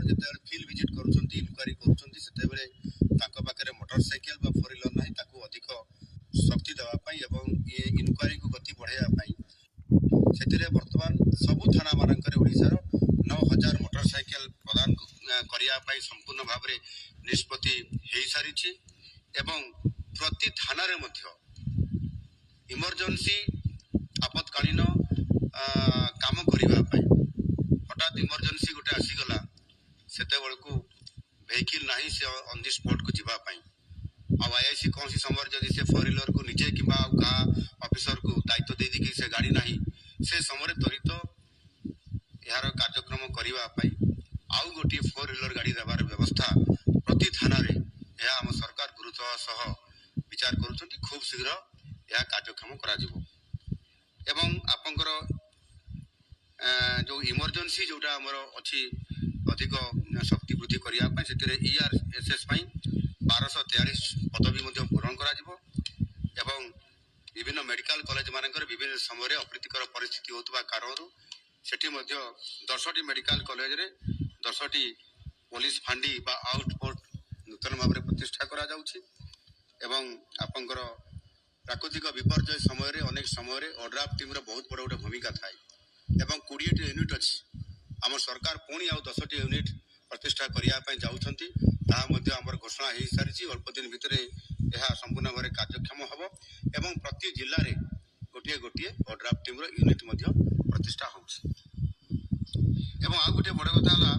ଯେତେବେଳେ field visit କରୁଛନ୍ତି enquiry କରୁଛନ୍ତି ସେତେବେଳେ ତାଙ୍କ ପାଖରେ ମୋଟରସାଇକେଲ ବା ଫୋର୍ ହ୍ୱିଲର ନାହିଁ ତାକୁ ଅଧିକ ଶକ୍ତି ଦେବା ପାଇଁ ଏବଂ ଏ ଇନକ୍ୱାରିକୁ ଗତି ବଢ଼ାଇବା ପାଇଁ ସେଥିରେ ବର୍ତ୍ତମାନ ସବୁ ଥାନାମାନଙ୍କରେ ଓଡ଼ିଶାର 9,000 ମୋଟରସାଇକେଲ ପ୍ରଦାନ କରିବା ପାଇଁ ସମ୍ପୂର୍ଣ୍ଣ ଭାବରେ ନିଷ୍ପତ୍ତି ହୋଇସାରିଛି ଏବଂ ପ୍ରତି ଥାନାରେ ମଧ୍ୟ ଇମର୍ଜେନ୍ସି ଆପତକାଳୀନ କାମ କରିବା ପାଇଁ ହଠାତ୍ ଇମର୍ଜେନ୍ସି ଗୋଟେ ଆସିଗଲା ସେତେବେଳକୁ ଭେହିକିଲ୍ ନାହିଁ ସେ ଅନ୍ ଦି ସ୍ପଟ୍କୁ ଯିବା ପାଇଁ ଆଉ ଆଇଆଇସି କୌଣସି ସମୟରେ ଯଦି ସେ ଫୋର୍ ହ୍ୱିଲରକୁ ନିଜେ କିମ୍ବା ଆଉ କାହା ଅଫିସରକୁ ଦାୟିତ୍ୱ ଦେଇଦେଇକି ସେ ଗାଡ଼ି ନାହିଁ ସେ ସମୟରେ ତ୍ୱରିତ ଏହାର କାର୍ଯ୍ୟକ୍ରମ କରିବା ପାଇଁ ଆଉ ଗୋଟିଏ ଫୋର୍ ହ୍ୱିଲର ଗାଡ଼ି ଦେବାର ବ୍ୟବସ୍ଥା ପ୍ରତି ଥାନାରେ ଏହା ଆମ ସରକାର ଗୁରୁତ୍ୱ ସହ ବିଚାର କରୁଛନ୍ତି ଖୁବ୍ ଶୀଘ୍ର ଏହା କାର୍ଯ୍ୟକ୍ଷମ କରାଯିବ ଏବଂ ଆପଣଙ୍କର ଯେଉଁ ଇମର୍ଜେନ୍ସି ଯେଉଁଟା ଆମର ଅଛି ଅଧିକ ଶକ୍ତି ବୃଦ୍ଧି କରିବା ପାଇଁ ସେଥିରେ ERSS ପାଇଁ 1243 ପଦବୀ ମଧ୍ୟ ପୂରଣ କରାଯିବ ଏବଂ ବିଭିନ୍ନ ମେଡ଼ିକାଲ କଲେଜ ମାନଙ୍କରେ ବିଭିନ୍ନ ସମୟରେ ଅପ୍ରୀତିକର ପରିସ୍ଥିତି ହେଉଥିବା କାରଣରୁ ସେଠି ମଧ୍ୟ 10ଟି ମେଡ଼ିକାଲ କଲେଜରେ 10ଟି ପୋଲିସ ଫାଣ୍ଡି ବା ଆଉଟପୋଷ୍ଟ ନୂତନ ଭାବରେ ପ୍ରତିଷ୍ଠା କରାଯାଉଛି ଏବଂ ଆପଣଙ୍କର ପ୍ରାକୃତିକ ବିପର୍ଯ୍ୟୟ ସମୟରେ ଅନେକ ସମୟରେ ଓଡ୍ରାଫ୍ ଟିମ୍ର ବହୁତ ବଡ଼ ଗୋଟେ ଭୂମିକା ଥାଏ ଏବଂ 20ଟି ୟୁନିଟ୍ ଅଛି ଆମ ସରକାର ପୁଣି ଆଉ 10ଟି ୟୁନିଟ୍ ପ୍ରତିଷ୍ଠା କରିବା ପାଇଁ ଯାଉଛନ୍ତି ତାହା ମଧ୍ୟ ଆମର ଘୋଷଣା ହୋଇସାରିଛି ଅଳ୍ପ ଦିନ ଭିତରେ ଏହା ସମ୍ପୂର୍ଣ୍ଣ ଭାବରେ କାର୍ଯ୍ୟକ୍ଷମ ହେବ ଏବଂ ପ୍ରତି ଜିଲ୍ଲାରେ ଗୋଟିଏ ଗୋଟିଏ ଓଡ୍ରାଫ୍ ଟିମ୍ର ୟୁନିଟ୍ ମଧ୍ୟ ପ୍ରତିଷ୍ଠା ହେଉଛି ଏବଂ ଆଉ ଗୋଟିଏ ବଡ଼ କଥା ହେଲା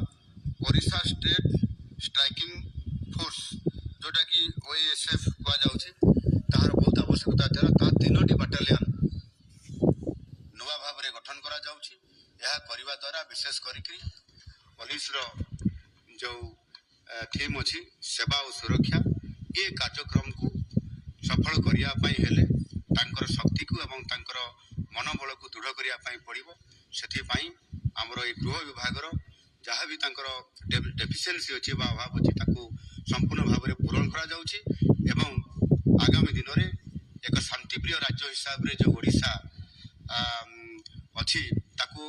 ଓଡ଼ିଶା ଷ୍ଟେଟ୍ ଷ୍ଟ୍ରାଇକିଂ ଫୋର୍ସ ଯେଉଁଟାକି OASF କୁହାଯାଉଛି ତାହାର ବହୁତ ଆବଶ୍ୟକତା ଥିଲା ତାହା 3ଟି ବାଟାଲିୟନ ନୂଆ ଭାବରେ ଗଠନ କରାଯାଉଛି ଏହା କରିବା ଦ୍ୱାରା ବିଶେଷ କରିକି ପୋଲିସର ଯେଉଁ ଥିମ୍ ଅଛି ସେବା ଓ ସୁରକ୍ଷା ଏ କାର୍ଯ୍ୟକ୍ରମକୁ ସଫଳ କରିବା ପାଇଁ ହେଲେ ତାଙ୍କର ଶକ୍ତିକୁ ଏବଂ ତାଙ୍କର ମନୋବଳକୁ ଦୃଢ଼ କରିବା ପାଇଁ ପଡ଼ିବ ସେଥିପାଇଁ ଆମର ଏଇ ଗୃହ ବିଭାଗର ଯାହା ବି ତାଙ୍କର ଡେଫିସିଏନ୍ସି ଅଛି ବା ଅଭାବ ଅଛି ତାକୁ ସମ୍ପୂର୍ଣ୍ଣ ଭାବରେ ପୂରଣ କରାଯାଉଛି ଏବଂ ଆଗାମୀ ଦିନରେ ଏକ ଶାନ୍ତିପ୍ରିୟ ରାଜ୍ୟ ହିସାବରେ ଯେଉଁ ଓଡ଼ିଶା ଅଛି ତାକୁ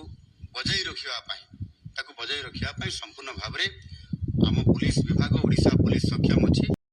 ବଜାଇ ରଖିବା ପାଇଁ ସମ୍ପୂର୍ଣ୍ଣ ଭାବରେ ଆମ ପୁଲିସ ବିଭାଗ ଓଡ଼ିଶା ପୁଲିସ ସକ୍ଷମ ଅଛି।